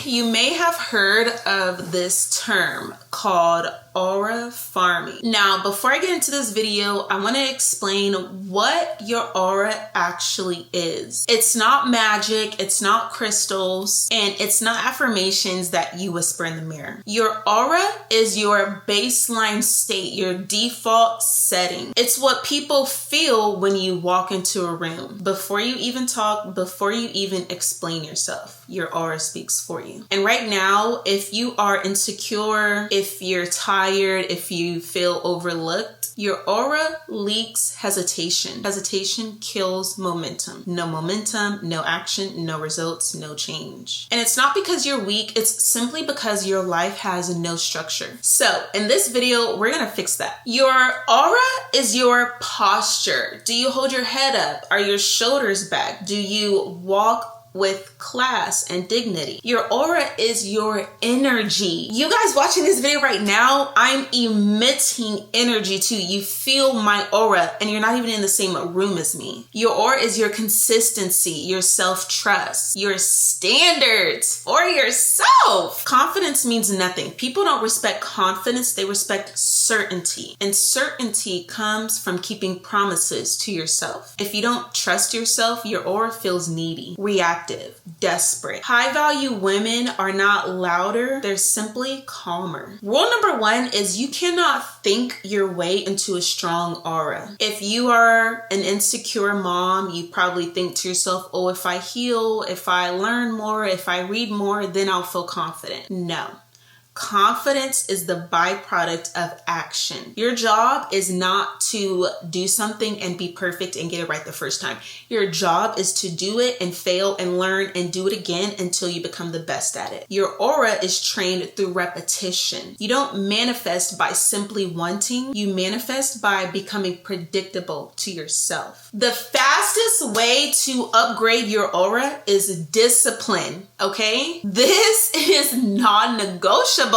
You may have heard of this term called aura farming. Now, before I get into this video, I want to explain what your aura actually is. It's not magic, it's not crystals, and it's not affirmations that you whisper in the mirror. Your aura is your baseline state, your default setting. It's what people feel when you walk into a room. Before you even talk, before you even explain yourself, your aura speaks for you. And right now, if you are insecure, if you're tired, if you feel overlooked, your aura leaks hesitation. Hesitation kills momentum. No momentum, no action, no results, no change. And it's not because you're weak, it's simply because your life has no structure. So in this video, we're gonna fix that. Your aura is your posture. Do you hold your head up? Are your shoulders back? Do you walk with class and dignity? Your aura is your energy. You guys watching this video right now, I'm emitting energy to you. You feel my aura and you're not even in the same room as me. Your aura is your consistency, your self-trust, your standards for yourself. Confidence means nothing. People don't respect confidence, they respect certainty. And certainty comes from keeping promises to yourself. If you don't trust yourself, your aura feels needy, reactive, desperate. High value women are not louder, they're simply calmer. Rule number one is you cannot think your way into a strong aura. If you are an insecure mom, you probably think to yourself, oh, if I heal, if I learn more, if I read more, then I'll feel confident. No. Confidence is the byproduct of action. Your job is not to do something and be perfect and get it right the first time. Your job is to do it and fail and learn and do it again until you become the best at it. Your aura is trained through repetition. You don't manifest by simply wanting. You manifest by becoming predictable to yourself. The fastest way to upgrade your aura is discipline, okay? This is non-negotiable.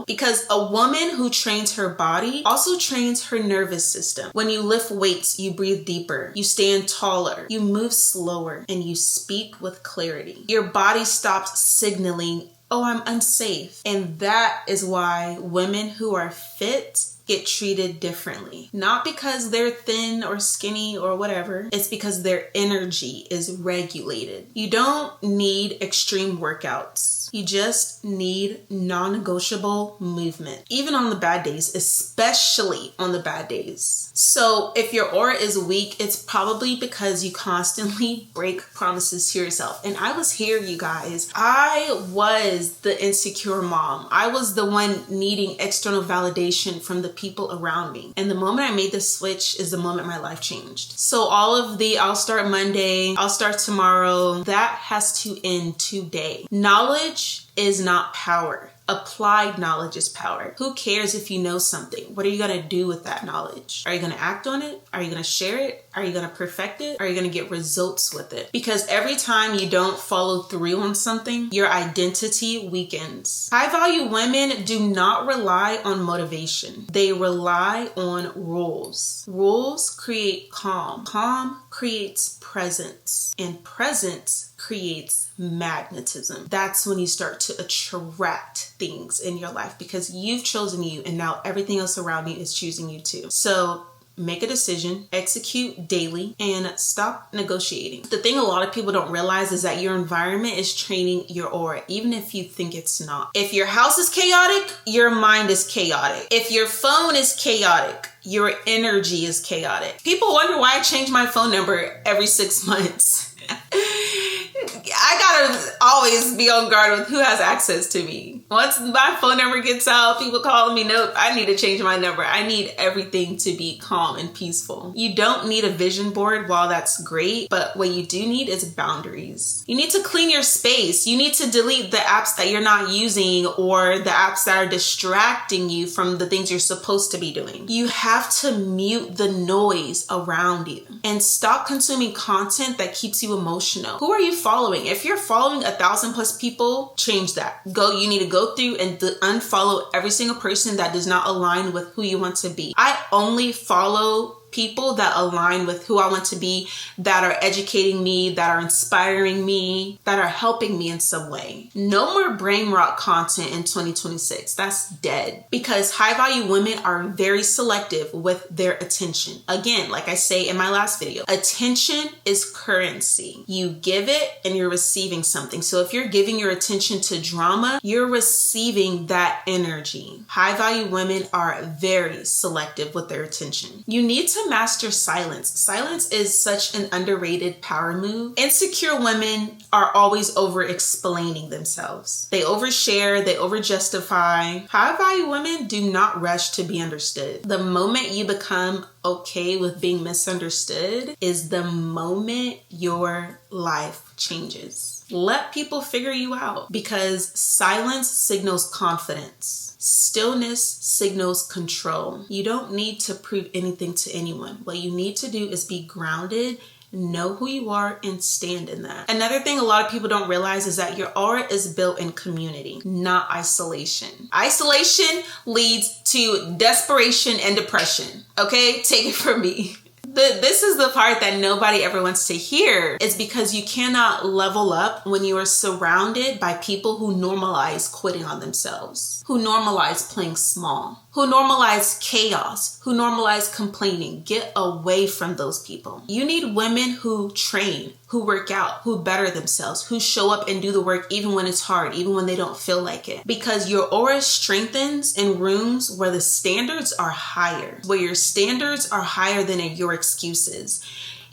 Because a woman who trains her body also trains her nervous system. When you lift weights, you breathe deeper, you stand taller, you move slower, and you speak with clarity. Your body stops signaling, oh, I'm unsafe. And that is why women who are fit get treated differently. Not because they're thin or skinny or whatever. It's because their energy is regulated. You don't need extreme workouts. You just need non-negotiable movement. Even on the bad days, especially on the bad days. So if your aura is weak, it's probably because you constantly break promises to yourself. And I was here, you guys. I was the insecure mom. I was the one needing external validation from the people around me. And the moment I made this switch is the moment my life changed. So all of the I'll start Monday, I'll start tomorrow, that has to end today. Knowledge is not power. Applied knowledge is power. Who cares if you know something? What are you going to do with that knowledge? Are you going to act on it? Are you going to share it? Are you going to perfect it? Are you going to get results with it? Because every time you don't follow through on something, your identity weakens. High value women do not rely on motivation. They rely on rules. Rules create calm. Calm creates presence. And presence creates magnetism. That's when you start to attract things in your life because you've chosen you and now everything else around you is choosing you too. So make a decision, execute daily, and stop negotiating. The thing a lot of people don't realize is that your environment is training your aura, even if you think it's not. If your house is chaotic, your mind is chaotic. If your phone is chaotic, your energy is chaotic. People wonder why I change my phone number every 6 months. I gotta always be on guard with who has access to me. Once my phone number gets out, people calling me, nope, I need to change my number. I need everything to be calm and peaceful. You don't need a vision board. While that's great, but what you do need is boundaries. You need to clean your space. You need to delete the apps that you're not using or the apps that are distracting you from the things you're supposed to be doing. You have to mute the noise around you and stop consuming content that keeps you emotional. Who are you following? If you're following 1,000+ people, change that. You need to go through and unfollow every single person that does not align with who you want to be. I only follow people that align with who I want to be, that are educating me, that are inspiring me, that are helping me in some way. No more brain rot content in 2026. That's dead, because high value women are very selective with their attention. Again, like I say in my last video, attention is currency. You give it and you're receiving something. So if you're giving your attention to drama, you're receiving that energy. High value women are very selective with their attention. You need to master silence. Silence is such an underrated power move. Insecure women are always over explaining themselves. They overshare, they over justify. High value women do not rush to be understood. The moment you become okay with being misunderstood is the moment your life changes. Let people figure you out, because silence signals confidence. Stillness signals control. You don't need to prove anything to anyone. What you need to do is be grounded, know who you are, and stand in that. Another thing a lot of people don't realize is that your aura is built in community, not isolation. Isolation leads to desperation and depression. Okay, take it from me. This is the part that nobody ever wants to hear. It's because you cannot level up when you are surrounded by people who normalize quitting on themselves, who normalize playing small, who normalize chaos, who normalize complaining. Get away from those people. You need women who train, who work out, who better themselves, who show up and do the work even when it's hard, even when they don't feel like it. Because your aura strengthens in rooms where the standards are higher, where your standards are higher than your excuses.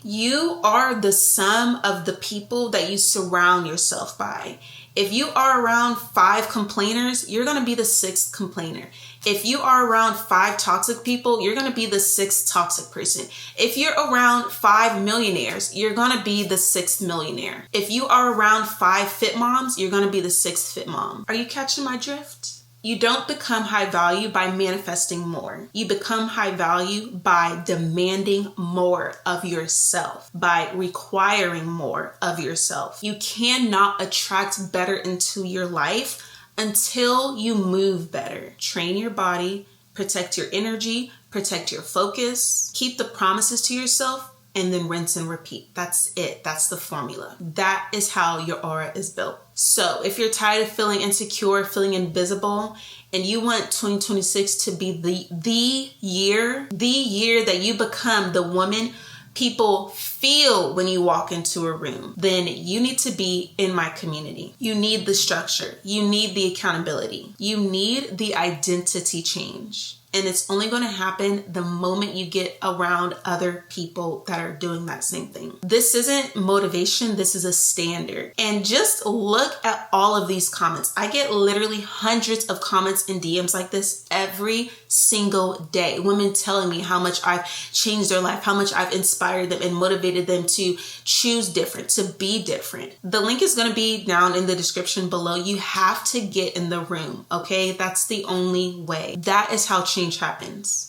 You are the sum of the people that you surround yourself by. If you are around 5 complainers, you're going to be the 6th complainer. If you are around 5 toxic people, you're going to be the 6th toxic person. If you're around 5 millionaires, you're going to be the 6th millionaire. If you are around 5 fit moms, you're going to be the 6th fit mom. Are you catching my drift? You don't become high value by manifesting more. You become high value by demanding more of yourself, by requiring more of yourself. You cannot attract better into your life until you move better. Train your body, protect your energy, protect your focus, keep the promises to yourself, and then rinse and repeat. That's it. That's the formula. That is how your aura is built. So if you're tired of feeling insecure, feeling invisible, and you want 2026 to be the year that you become the woman people feel when you walk into a room, then you need to be in my community. You need the structure. You need the accountability. You need the identity change. And it's only going to happen the moment you get around other people that are doing that same thing. This isn't motivation. This is a standard. And just look at all of these comments. I get literally hundreds of comments and DMs like this every single day. Women telling me how much I've changed their life, how much I've inspired them and motivated them to choose different, to be different. The link is going to be down in the description below. You have to get in the room, okay? That's the only way. That is how change happens.